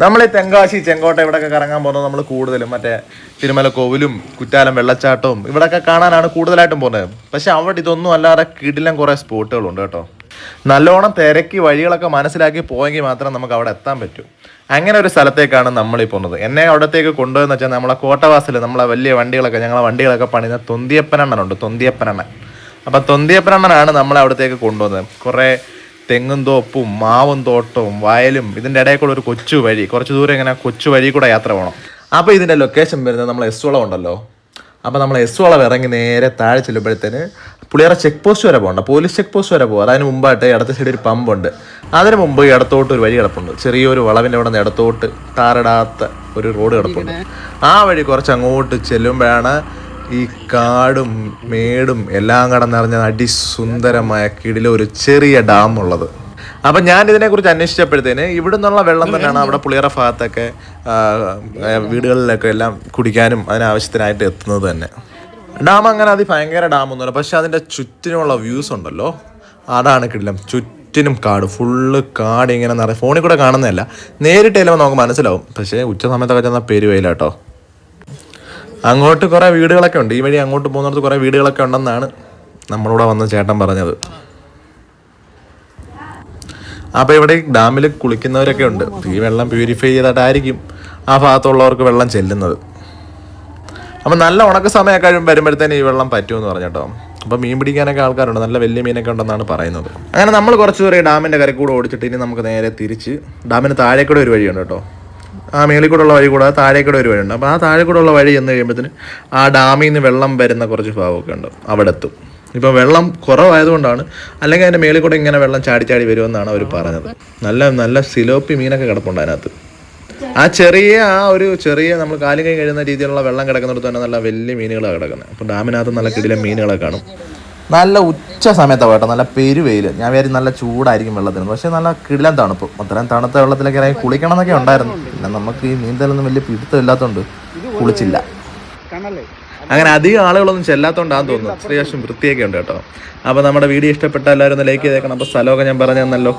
നമ്മൾ ഈ തെങ്കാശി ചെങ്കോട്ട ഇവിടെയൊക്കെ കറങ്ങാൻ പോകുന്നത് നമ്മൾ കൂടുതലും മറ്റേ തിരുമല കോവിലും കുറ്റാലം വെള്ളച്ചാട്ടവും ഇവിടെയൊക്കെ കാണാനാണ് കൂടുതലായിട്ടും പോകുന്നത്. പക്ഷെ അവിടെ ഇതൊന്നും അല്ലാതെ കിടിലം കുറേ സ്പോട്ടുകളുണ്ട് കേട്ടോ. നല്ലോണം തിരക്കി വഴികളൊക്കെ മനസ്സിലാക്കി പോയെങ്കിൽ മാത്രം നമുക്ക് അവിടെ എത്താൻ പറ്റും. അങ്ങനെ ഒരു സ്ഥലത്തേക്കാണ് നമ്മളീ പോകുന്നത്. എന്നെ അവിടത്തേക്ക് കൊണ്ടുപോയെന്ന് വെച്ചാൽ നമ്മളെ കോട്ടവാസിൽ നമ്മളെ വലിയ വണ്ടികളൊക്കെ ഞങ്ങളെ വണ്ടികളൊക്കെ പണിയുന്ന തൊന്തിയപ്പനണ്ണനുണ്ട്, തൊന്തിയപ്പനണ്ണൻ. അപ്പം തൊന്തിയപ്പനണ്ണനാണ് നമ്മളെ അവിടത്തേക്ക് കൊണ്ടുവന്നത്. കുറേ തെങ്ങും തോപ്പും മാവും തോട്ടവും വയലും ഇതിൻ്റെ ഇടയിൽ കൂടെ ഒരു കൊച്ചു വഴി, കുറച്ച് ദൂരം ഇങ്ങനെ കൊച്ചു വഴി കൂടെ യാത്ര പോകണം. അപ്പോൾ ഇതിൻ്റെ ലൊക്കേഷൻ വരുന്നത് നമ്മൾ എസ്വളം ഉണ്ടല്ലോ. അപ്പോൾ നമ്മൾ എസ്വളം ഇറങ്ങി നേരെ താഴെ ചെല്ലുമ്പോഴത്തേന് പുളിയറ ചെക്ക് പോസ്റ്റ് വരെ പോകണ്ട, പോലീസ് ചെക്ക് പോസ്റ്റ് വരെ പോകും. അതിന് മുമ്പായിട്ട് ഇടത്ത് സൈഡിൽ ഒരു പമ്പുണ്ട്. അതിന് മുമ്പ് ഇടത്തോട്ട് ഒരു വഴി കിടപ്പുണ്ട്, ചെറിയൊരു വളവിൻ്റെ അവിടെ നിന്ന് ഇടത്തോട്ട് താറിടാത്ത ഒരു റോഡ് കിടപ്പുണ്ട്. ആ വഴി കുറച്ച് അങ്ങോട്ട് ചെല്ലുമ്പോഴാണ് ഈ കാടും മേടും എല്ലാം കടന്നിറഞ്ഞ അതിസുന്ദരമായ കിടില ഒരു ചെറിയ ഡാം ഉള്ളത്. അപ്പം ഞാൻ ഇതിനെക്കുറിച്ച് അന്വേഷിച്ചപ്പോഴത്തേന് ഇവിടെ നിന്നുള്ള വെള്ളം തന്നെയാണ് അവിടെ പുളിയറ ഭാഗത്തൊക്കെ വീടുകളിലൊക്കെ എല്ലാം കുടിക്കാനും അതിനാവശ്യത്തിനായിട്ട് എത്തുന്നത് തന്നെ. ഡാം അങ്ങനെ ഭയങ്കര ഡാമൊന്നുമില്ല, പക്ഷെ അതിൻ്റെ ചുറ്റിനുമുള്ള വ്യൂസ് ഉണ്ടല്ലോ, അതാണ് കിടിലം. ചുറ്റിനും കാട്, ഫുള്ള് കാട് ഇങ്ങനെ നിറയെ. ഫോണിൽ കൂടെ കാണുന്നതല്ല, നേരിട്ട് ചെല്ലുമ്പോൾ നമുക്ക് മനസ്സിലാവും. പക്ഷേ ഉച്ച സമയത്തൊക്കെ ചെന്നാൽ പെരുവയില്ല കേട്ടോ. അങ്ങോട്ട് കുറേ വീടുകളൊക്കെ ഉണ്ട്, ഈ വഴി അങ്ങോട്ട് പോകുന്നിടത്ത് കുറേ വീടുകളൊക്കെ ഉണ്ടെന്നാണ് നമ്മളിവിടെ വന്ന ചേട്ടൻ പറഞ്ഞത്. അപ്പോൾ ഇവിടെ ഡാമിൽ കുളിക്കുന്നവരൊക്കെ ഉണ്ട്. ഈ വെള്ളം പ്യൂരിഫൈ ചെയ്തിട്ടായിരിക്കും ആ ഭാഗത്തുള്ളവർക്ക് വെള്ളം ചെല്ലുന്നത്. അപ്പം നല്ല ഉണക്ക സമയമൊക്കെ വരുമ്പോഴത്തേന് ഈ വെള്ളം പറ്റുമെന്ന് പറഞ്ഞിട്ടോ. അപ്പോൾ മീൻ പിടിക്കാനൊക്കെ ആൾക്കാരുണ്ട്, നല്ല വലിയ മീനൊക്കെ ഉണ്ടെന്നാണ് പറയുന്നത്. അങ്ങനെ നമ്മൾ കുറച്ച് ദൂരം ഡാമിൻ്റെ കരക്കൂടെ ഓടിച്ചിട്ട് ഇനി നമുക്ക് നേരെ തിരിച്ച് ഡാമിന് താഴേക്കൂടെ ഒരു വഴിയുണ്ട് കേട്ടോ. ആ മേളിൽ കൂടെ ഉള്ള വഴി കൂടാതെ താഴേക്കൂടെ ഒരു വഴിയുണ്ട്. അപ്പോൾ ആ താഴേക്കൂടെ ഉള്ള വഴി എന്ന് കഴിയുമ്പോഴത്തേന് ആ ഡാമിൽ നിന്ന് വെള്ളം വരുന്ന കുറച്ച് ഭാഗമൊക്കെ ഉണ്ട്, അവിടെ എത്തും. ഇപ്പോൾ വെള്ളം കുറവായതുകൊണ്ടാണ്, അല്ലെങ്കിൽ അതിൻ്റെ മേളിൽ കൂടെ ഇങ്ങനെ വെള്ളം ചാടി ചാടി വരുമെന്നാണ് അവർ പറഞ്ഞത്. നല്ല നല്ല സിലോപ്പി മീനൊക്കെ കിടപ്പുണ്ട് അതിനകത്ത്. ചെറിയ നമ്മൾ കാലും കൈ കഴിയുന്ന രീതിയിലുള്ള വെള്ളം കിടക്കുന്നിടത്ത് തന്നെ നല്ല വലിയ മീനുകളാണ് കിടക്കുന്നത്. അപ്പോൾ ഡാമിനകത്ത് നല്ല കിടിലൻ മീനുകളെ കാണും. നല്ല ഉച്ച സമയത്താണ് കേട്ടോ, നല്ല പെരുവെയിൽ. ഞാൻ വിചാരിച്ചു നല്ല ചൂടായിരിക്കും വെള്ളത്തിന്, പക്ഷേ നല്ല കിടിലൻ തണുപ്പ്. അത്രയും തണുത്ത വെള്ളത്തിലൊക്കെ ഇറങ്ങി കുളിക്കണം എന്നൊക്കെ ഉണ്ടായിരുന്നു. പിന്നെ നമുക്ക് ഈ നീന്തലൊന്നും വലിയ പിടുത്തം ഇല്ലാത്തതുകൊണ്ട് കുളിച്ചില്ല. അങ്ങനെ അധികം ആളുകളൊന്നും ചെല്ലാത്തതുകൊണ്ടാന്ന് തോന്നുന്നു. അത്യാവശ്യം വൃത്തിയൊക്കെ ഉണ്ട് കേട്ടോ. അപ്പോൾ നമ്മുടെ വീഡിയോ ഇഷ്ടപ്പെട്ട എല്ലാവരും ഒന്ന് ലൈക്ക് ചെയ്തേക്കണം. അപ്പോൾ സ്ഥലമൊക്കെ ഞാൻ പറഞ്ഞു തന്നല്ലോ.